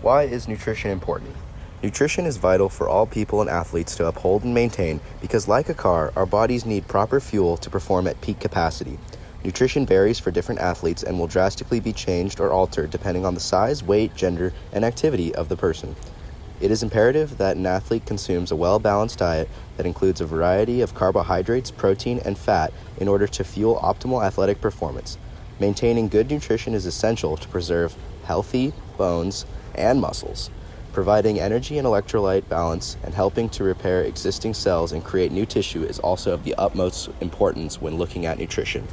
Why is nutrition important? Nutrition is vital for all people and athletes to uphold and maintain because, like a car, our bodies need proper fuel to perform at peak capacity. Nutrition varies for different athletes and will drastically be changed or altered depending on the size, weight, gender, and activity of the person. It is imperative that an athlete consumes a well-balanced diet that includes a variety of carbohydrates, protein, and fat in order to fuel optimal athletic performance. Maintaining good nutrition is essential to preserve healthy bones and muscles, providing energy and electrolyte balance and helping to repair existing cells and create new tissue is also of the utmost importance when looking at nutrition.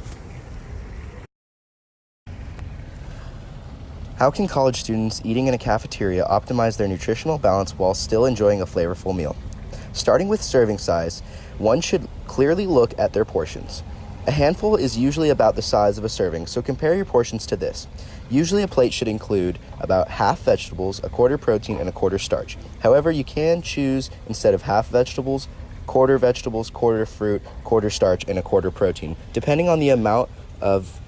How can college students eating in a cafeteria optimize their nutritional balance while still enjoying a flavorful meal? Starting with serving size, one should clearly look at their portions. A handful is usually about the size of a serving, so compare your portions to this. Usually a plate should include about half vegetables, a quarter protein, and a quarter starch. However, you can choose, instead of half vegetables, quarter fruit, quarter starch, and a quarter protein, depending on the amount of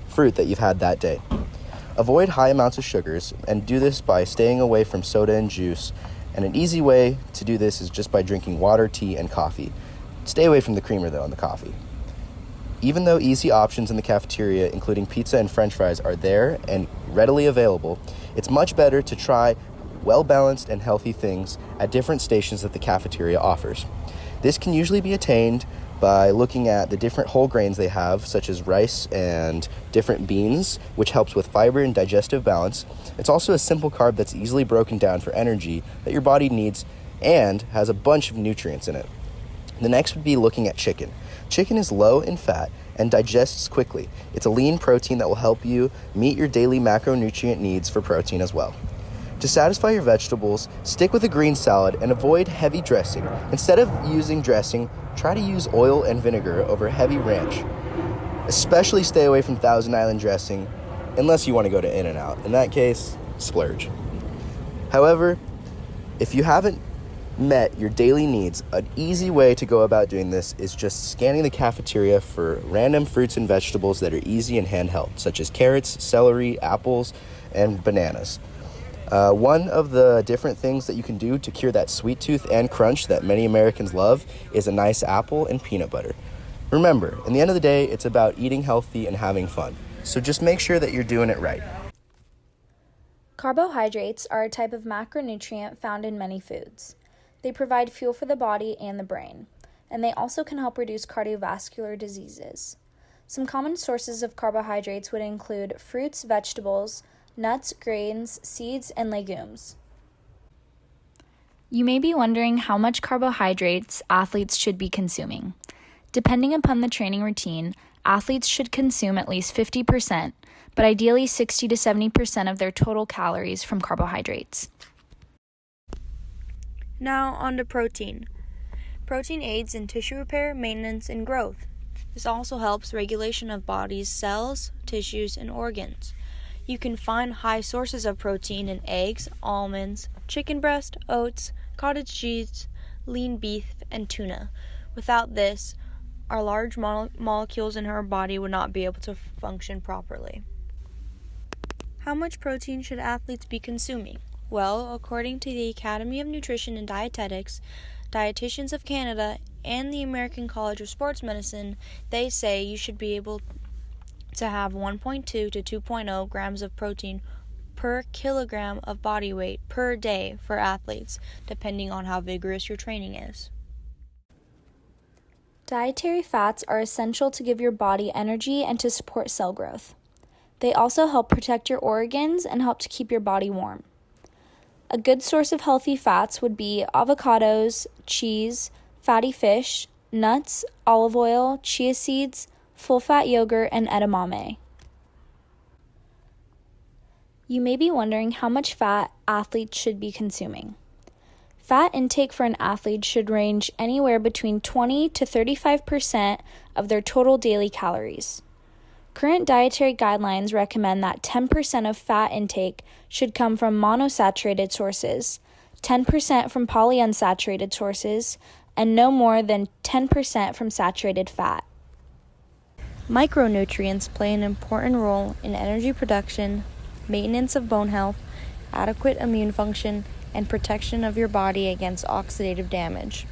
fruit that you've had that day. Avoid high amounts of sugars and do this by staying away from soda and juice. And an easy way to do this is just by drinking water, tea, and coffee. Stay away from the creamer though in the coffee. Even though easy options in the cafeteria, including pizza and french fries, are there and readily available, it's much better to try well-balanced and healthy things at different stations that the cafeteria offers. This can usually be attained by looking at the different whole grains they have, such as rice and different beans, which helps with fiber and digestive balance. It's also a simple carb that's easily broken down for energy that your body needs and has a bunch of nutrients in it. The next would be looking at chicken. Chicken is low in fat and digests quickly. It's a lean protein that will help you meet your daily macronutrient needs for protein as well. To satisfy your vegetables, stick with a green salad and avoid heavy dressing. Instead of using dressing, try to use oil and vinegar over heavy ranch. Especially stay away from Thousand Island dressing, unless you want to go to In-N-Out. In that case, splurge. However, if you haven't met your daily needs, an easy way to go about doing this is just scanning the cafeteria for random fruits and vegetables that are easy and handheld, such as carrots, celery, apples, and bananas. One of the different things that you can do to cure that sweet tooth and crunch that many Americans love is a nice apple and peanut butter. Remember, in the end of the day, it's about eating healthy and having fun. So just make sure that you're doing it right. Carbohydrates are a type of macronutrient found in many foods. They provide fuel for the body and the brain, and they also can help reduce cardiovascular diseases. Some common sources of carbohydrates would include fruits, vegetables, nuts, grains, seeds, and legumes. You may be wondering how much carbohydrates athletes should be consuming. Depending upon the training routine, athletes should consume at least 50%, but ideally 60 to 70% of their total calories from carbohydrates. Now on to protein. Protein aids in tissue repair, maintenance, and growth. This also helps regulation of body's cells, tissues, and organs. You can find high sources of protein in eggs, almonds, chicken breast, oats, cottage cheese, lean beef, and tuna. Without this, our large molecules in our body would not be able to function properly. How much protein should athletes be consuming? Well, according to the Academy of Nutrition and Dietetics, Dietitians of Canada, and the American College of Sports Medicine, they say you should be able to have 1.2 to 2.0 grams of protein per kilogram of body weight per day for athletes, depending on how vigorous your training is. Dietary fats are essential to give your body energy and to support cell growth. They also help protect your organs and help to keep your body warm. A good source of healthy fats would be avocados, cheese, fatty fish, nuts, olive oil, chia seeds, full-fat yogurt, and edamame. You may be wondering how much fat athletes should be consuming. Fat intake for an athlete should range anywhere between 20 to 35% of their total daily calories. Current dietary guidelines recommend that 10% of fat intake should come from monosaturated sources, 10% from polyunsaturated sources, and no more than 10% from saturated fat. Micronutrients play an important role in energy production, maintenance of bone health, adequate immune function and protection of your body against oxidative damage.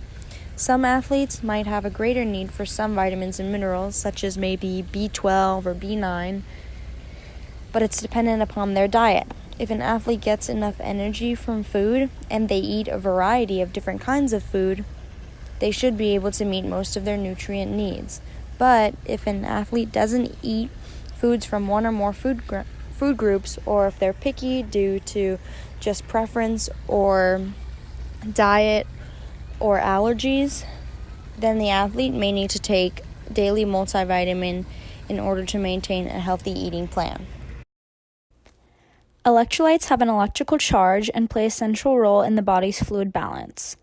Some athletes might have a greater need for some vitamins and minerals, such as maybe B12 or B9, but it's dependent upon their diet. If an athlete gets enough energy from food and they eat a variety of different kinds of food, they should be able to meet most of their nutrient needs. But if an athlete doesn't eat foods from one or more food groups, or if they're picky due to just preference or diet or allergies, then the athlete may need to take daily multivitamin in order to maintain a healthy eating plan. Electrolytes have an electrical charge and play a central role in the body's fluid balance.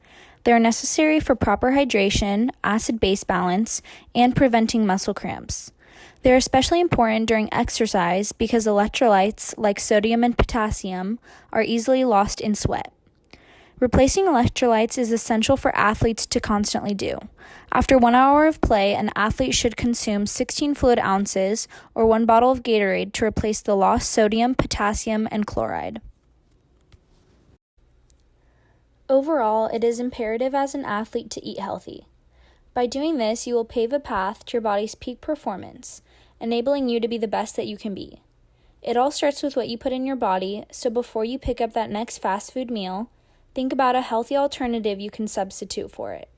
They are necessary for proper hydration, acid-base balance, and preventing muscle cramps. They are especially important during exercise because electrolytes, like sodium and potassium, are easily lost in sweat. Replacing electrolytes is essential for athletes to constantly do. After 1 hour of play, an athlete should consume 16 fluid ounces or 1 bottle of Gatorade to replace the lost sodium, potassium, and chloride. Overall, it is imperative as an athlete to eat healthy. By doing this, you will pave a path to your body's peak performance, enabling you to be the best that you can be. It all starts with what you put in your body, so before you pick up that next fast food meal, think about a healthy alternative you can substitute for it.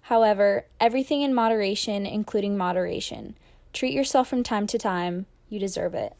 However, everything in moderation, including moderation. Treat yourself from time to time. You deserve it.